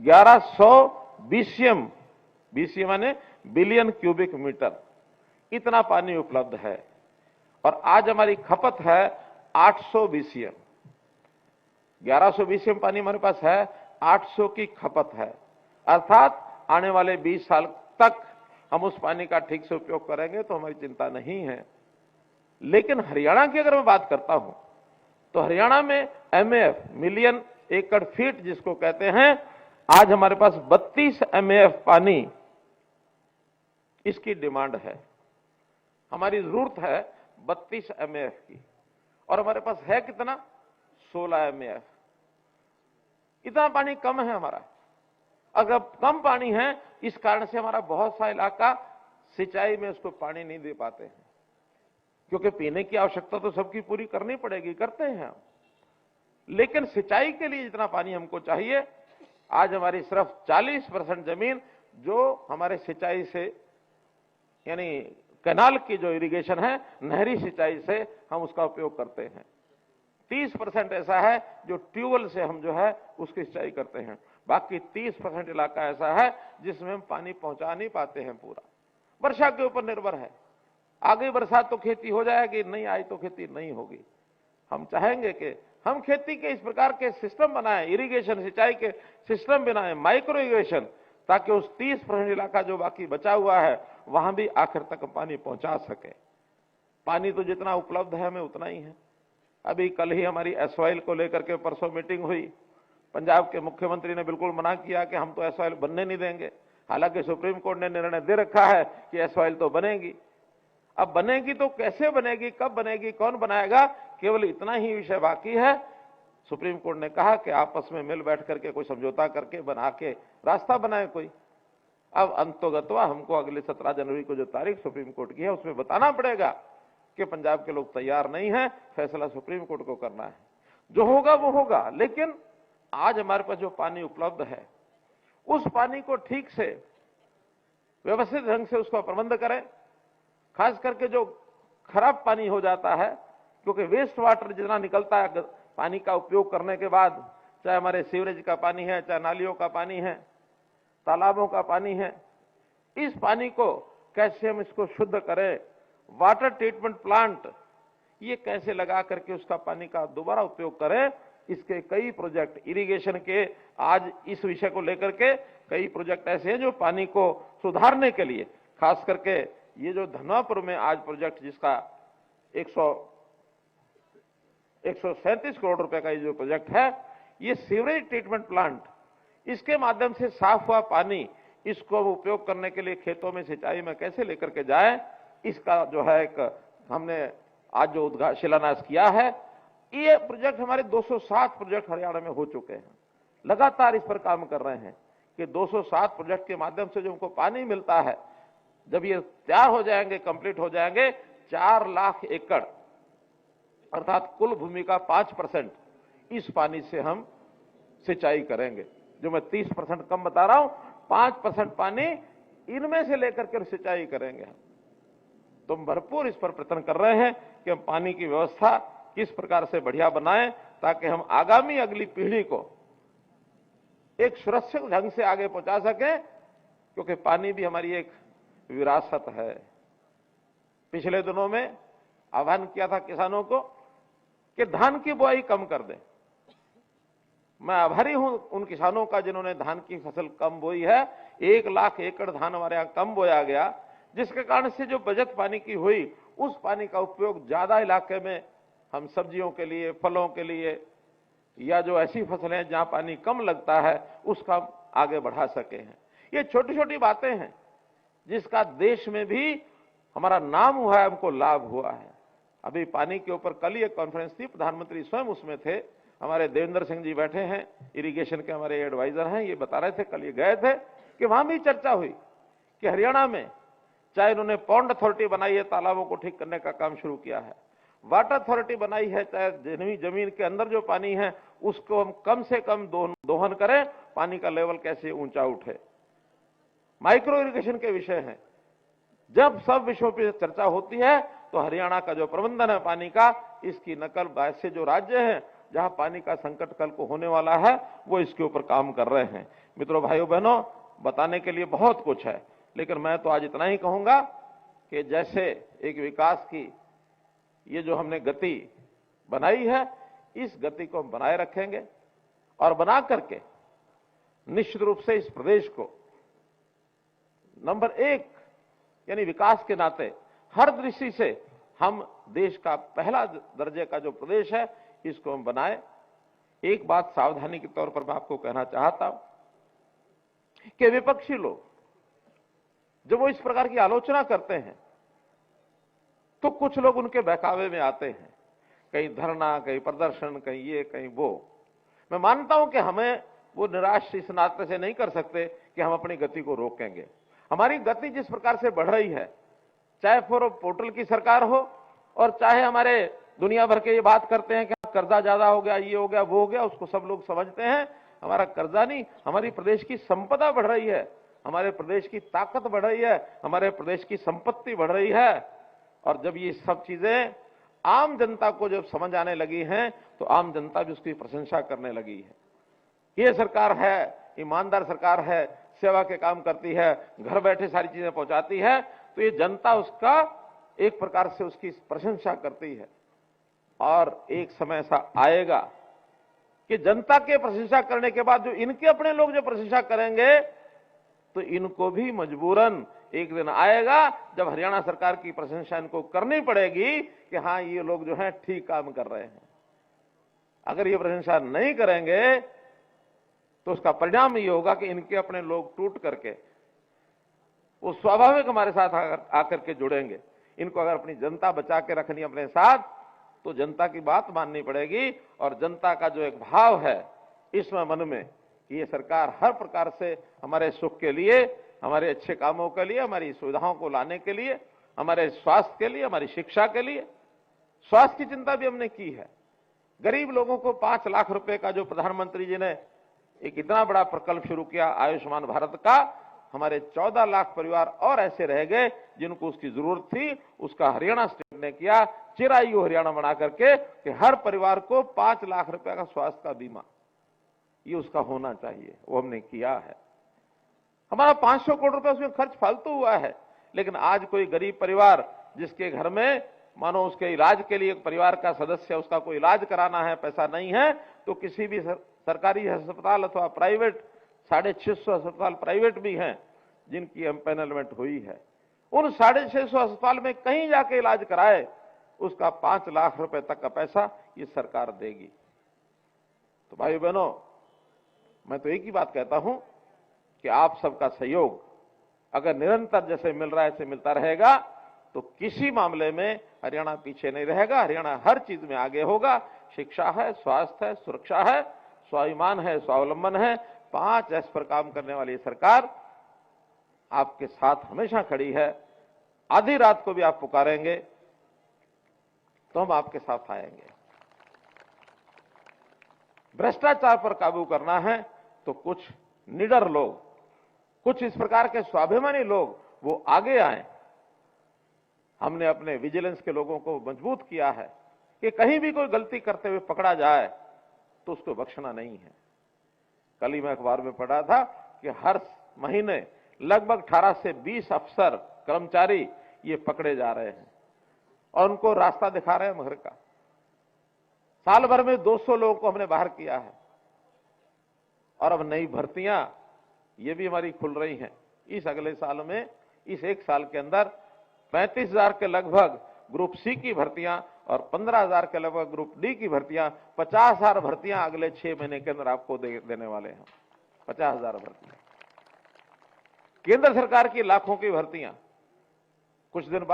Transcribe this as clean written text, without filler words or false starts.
1100 BCM, BCM माने billion cubic metre, इतना पानी उपलब्ध है। और आज हमारी खपत है 800 BCM। 1100 BCM पानी हमारे पास है, 800 की खपत है। अर्थात आने वाले 20 साल तक हम उस पानी का ठीक से उपयोग करेंगे तो हमारी चिंता नहीं है। लेकिन हरियाणा की अगर मैं बात करता हूं तो हरियाणा में MAF, मिलियन एकड़ फीट जिसको कहते हैं, आज हमारे पास 32 MAF पानी इसकी डिमांड है। हमारी जरूरत है 32 MAF की, और हमारे पास है कितना? 16 MAF। इतना पानी कम है हमारा। अगर कम पानी है, इस कारण से हमारा बहुत सा इलाका सिंचाई में उसको पानी नहीं दे पाते हैं, क्योंकि पीने की आवश्यकता तो सबकी पूरी करनी पड़ेगी, करते हैं हम। लेकिन सिंचाई के लिए जितना पानी हमको चाहिए, आज हमारी सिर्फ 40% जमीन जो हमारे सिंचाई से, यानी कैनाल की जो इरिगेशन है, नहरी सिंचाई से हम उसका उपयोग करते हैं। 30% ऐसा है जो ट्यूबवेल से हम जो है उसकी सिंचाई करते हैं। बाकी 30% इलाका ऐसा है जिसमें हम पानी पहुंचा नहीं पाते हैं। पूरा वर्षा के ऊपर निर्भर है। आ गई बरसात तो खेती हो जाएगी, नहीं आई तो खेती नहीं होगी। हम चाहेंगे कि हम खेती के इस प्रकार के सिस्टम बनाएं, इरिगेशन सिंचाई के सिस्टम बनाएं, माइक्रो इरिगेशन, ताकि उस 30% इलाका जो बाकी बचा हुआ है वहां भी आखिर तक पानी पहुंचा सके। पानी तो जितना उपलब्ध है हमें उतना ही है। अभी कल ही हमारी एसवाइल को लेकर के परसों मीटिंग हुई। पंजाब के मुख्यमंत्री ने बिल्कुल मना किया कि हम तो एसवाइल बनने नहीं देंगे। हालांकि सुप्रीम कोर्ट ने निर्णय दे रखा है कि एसवाइल तो बनेगी। अब बनेगी तो कैसे बनेगी, कब बनेगी, कौन बनाएगा, केवल इतना ही विषय बाकी है। सुप्रीम कोर्ट ने कहा कि आपस में मिल बैठ करके कोई समझौता करके बना के रास्ता बनाए कोई। अब अंतोगत्वा हमको अगले 17 जनवरी को जो तारीख सुप्रीम कोर्ट की है उसमें बताना पड़ेगा कि पंजाब के लोग तैयार नहीं है, फैसला सुप्रीम कोर्ट को करना है। जो होगा वो होगा। लेकिन आज हमारे पास जो पानी उपलब्ध है, उस पानी को ठीक से व्यवस्थित ढंग से उसका प्रबंध करें। खास करके जो खराब पानी हो जाता है, क्योंकि वेस्ट वाटर जितना निकलता है पानी का उपयोग करने के बाद, चाहे हमारे सीवरेज का पानी है, चाहे नालियों का पानी है, तालाबों का पानी है, इस पानी को कैसे हम इसको शुद्ध करें, वाटर ट्रीटमेंट प्लांट ये कैसे लगा करके उसका पानी का दोबारा उपयोग करें, इसके कई प्रोजेक्ट इरिगेशन के आज इस विषय को लेकर के कई प्रोजेक्ट ऐसे हैं जो पानी को सुधारने के लिए, खास करके ये जो धनवापुर में आज प्रोजेक्ट जिसका 137 करोड़ रुपए का ये जो प्रोजेक्ट है, ये सीवरेज ट्रीटमेंट प्लांट, इसके माध्यम से साफ हुआ पानी इसको उपयोग करने के लिए खेतों में सिंचाई में कैसे लेकर के जाए, इसका जो है एक हमने आज जो शिलान्यास किया है। ये प्रोजेक्ट हमारे 207 प्रोजेक्ट हरियाणा में हो चुके हैं। लगातार इस पर काम कर रहे हैं कि 207 प्रोजेक्ट के माध्यम से जो हमको पानी मिलता है, जब ये तैयार हो जाएंगे, कंप्लीट हो जाएंगे, 4 लाख एकड़ अर्थात कुल भूमि का 5% इस पानी से हम सिंचाई करेंगे। जो मैं 30% कम बता रहा हूं, 5% पानी इनमें से लेकर के सिंचाई करेंगे हम। तो हम भरपूर इस पर प्रयत्न कर रहे हैं कि हम पानी की व्यवस्था किस प्रकार से बढ़िया बनाएं, ताकि हम आगामी अगली पीढ़ी को एक सुरक्षित ढंग से आगे पहुंचा सकें, क्योंकि पानी भी हमारी एक विरासत है। पिछले दिनों में आह्वान किया था किसानों को कि धान की बुआई कम कर दें। मैं आभारी हूं उन किसानों का जिन्होंने धान की फसल कम बोई है। 1 लाख एकड़ धान हमारे यहां कम बोया गया, जिसके कारण से जो बचत पानी की हुई, उस पानी का उपयोग ज्यादा इलाके में हम सब्जियों के लिए, फलों के लिए, या जो ऐसी फसलें हैं जहां पानी कम लगता है, उसका आगे बढ़ा सके हैं। ये छोटी छोटी बातें हैं जिसका देश में भी हमारा नाम हुआ है, हमको लाभ हुआ है। अभी पानी के ऊपर कल ही एक कॉन्फ्रेंस थी, प्रधानमंत्री स्वयं उसमें थे। हमारे देवेंद्र सिंह जी बैठे हैं, इरिगेशन के हमारे एडवाइजर हैं, ये बता रहे थे, कल ये गए थे कि वहां भी चर्चा हुई कि हरियाणा में चाहे उन्होंने पॉन्ड अथॉरिटी बनाई है, तालाबों को ठीक करने का काम शुरू किया है, वाटर अथॉरिटी बनाई है, चाहे जमीन के अंदर जो पानी है उसको हम कम से कम दोहन करें, पानी का लेवल कैसे ऊंचा उठे। माइक्रो इरिगेशन के विषय हैं। जब सब विषयों पर चर्चा होती है तो हरियाणा का जो प्रबंधन है पानी का, इसकी नकल ऐसे जो राज्य हैं जहां पानी का संकट कल को होने वाला है, वो इसके ऊपर काम कर रहे हैं। मित्रों, भाइयों बहनों, बताने के लिए बहुत कुछ है, लेकिन मैं तो आज इतना ही कहूंगा कि जैसे एक विकास की ये जो हमने गति बनाई है, इस गति को हम बनाए रखेंगे और बना करके निश्चित रूप से इस प्रदेश को नंबर 1 यानी विकास के नाते हर दृष्टि से हम देश का पहला दर्जे का जो प्रदेश है, इसको हम बनाए। एक बात सावधानी के तौर पर मैं आपको कहना चाहता हूं कि विपक्षी लोग जब वो इस प्रकार की आलोचना करते हैं तो कुछ लोग उनके बहकावे में आते हैं, कहीं धरना, कहीं प्रदर्शन, कहीं ये, कहीं वो। मैं मानता हूं कि हमें वो निराश इस नाते से नहीं कर सकते कि हम अपनी गति को रोकेंगे। हमारी गति जिस प्रकार से बढ़ रही है, चाहे फोरम पोर्टल की सरकार हो और चाहे हमारे दुनिया भर के ये बात करते हैं कि कर्जा ज्यादा हो गया, ये हो गया, वो हो गया, उसको सब लोग समझते हैं। हमारा कर्जा नहीं, हमारी प्रदेश की संपदा बढ़ रही है, हमारे प्रदेश की ताकत बढ़ रही है, हमारे प्रदेश की संपत्ति बढ़ रही है। और जब ये सब चीजें आम जनता को जब समझ आने लगी हैं तो आम जनता भी उसकी प्रशंसा करने लगी है। ये सरकार है, ईमानदार सरकार है, सेवा के काम करती है, घर बैठे सारी चीजें पहुंचाती है, तो ये जनता उसका एक प्रकार से उसकी प्रशंसा करती है। और एक समय ऐसा आएगा कि जनता के प्रशंसा करने के बाद जो इनके अपने लोग जो प्रशंसा करेंगे तो इनको भी मजबूरन एक दिन आएगा जब हरियाणा सरकार की प्रशंसा इनको करनी पड़ेगी कि हां ये लोग जो हैं ठीक काम कर रहे हैं। अगर ये प्रशंसा नहीं करेंगे तो उसका परिणाम ये होगा कि इनके अपने लोग टूट करके वो स्वाभाविक हमारे साथ आकर के जुड़ेंगे। इनको अगर अपनी जनता बचा के रखनी अपने साथ तो जनता की बात माननी पड़ेगी। और जनता का जो एक भाव है इसमें मन में कि ये सरकार हर प्रकार से हमारे सुख के लिए, हमारे अच्छे कामों के लिए, हमारी सुविधाओं को लाने के लिए, हमारे स्वास्थ्य के लिए, हमारी शिक्षा के लिए, स्वास्थ्य की चिंता भी हमने की है। गरीब लोगों को 5 लाख रुपए का जो प्रधानमंत्री जी ने एक इतना बड़ा प्रकल्प शुरू किया आयुष्मान भारत का, हमारे 14 लाख परिवार और ऐसे रह गए जिनको उसकी जरूरत थी। उसका हरियाणा स्टेट ने किया, चिरायु हरियाणा बना करके कि हर परिवार को 5 लाख रुपए का स्वास्थ्य का बीमा ये उसका होना चाहिए, वो हमने किया है। हमारा 500 करोड़ रुपए उसमें खर्च फालतू हुआ है, लेकिन आज कोई गरीब परिवार जिसके घर में मानो उसके इलाज के लिए एक परिवार का सदस्य उसका कोई इलाज कराना है, पैसा नहीं है, तो किसी भी सरकारी अस्पताल अथवा प्राइवेट 650 अस्पताल प्राइवेट भी हैं जिनकी एम्पेनलमेंट हुई है, उन 650 अस्पताल में कहीं जाके इलाज कराए, उसका 5 लाख रुपए तक का पैसा ये सरकार देगी। तो भाई बहनों, मैं तो एक ही बात कहता हूं कि आप सबका सहयोग अगर निरंतर जैसे मिल रहा है ऐसे मिलता रहेगा तो किसी मामले में हरियाणा पीछे नहीं रहेगा। हरियाणा हर चीज में आगे होगा। शिक्षा है, स्वास्थ्य है, सुरक्षा है, स्वाभिमान है, स्वावलंबन है, 5 पर काम करने वाली सरकार आपके साथ हमेशा खड़ी है। आधी रात को भी आप पुकारेंगे तो हम आपके साथ आएंगे। भ्रष्टाचार पर काबू करना है तो कुछ निडर लोग, कुछ इस प्रकार के स्वाभिमानी लोग वो आगे आए। हमने अपने विजिलेंस के लोगों को मजबूत किया है कि कहीं भी कोई गलती करते हुए पकड़ा जाए तो उसको बख्शना नहीं है। कल ही मैं अखबार में पढ़ा था कि हर महीने लगभग 18 से 20 अफसर कर्मचारी ये पकड़े जा रहे हैं और उनको रास्ता दिखा रहे हैं घर का। साल भर में 200 लोगों को हमने बाहर किया है और अब नई भर्तियां ये भी हमारी खुल रही हैं। इस अगले साल में, इस एक साल के अंदर 35,000 के लगभग ग्रुप सी की भर्तियां और 15,000 के लगभग ग्रुप डी की भर्तियां, 50,000 भर्तियां अगले 6 महीने के अंदर आपको देने वाले हैं। 50,000 भर्तियां, केंद्र सरकार की लाखों की भर्तियां। कुछ दिन बाद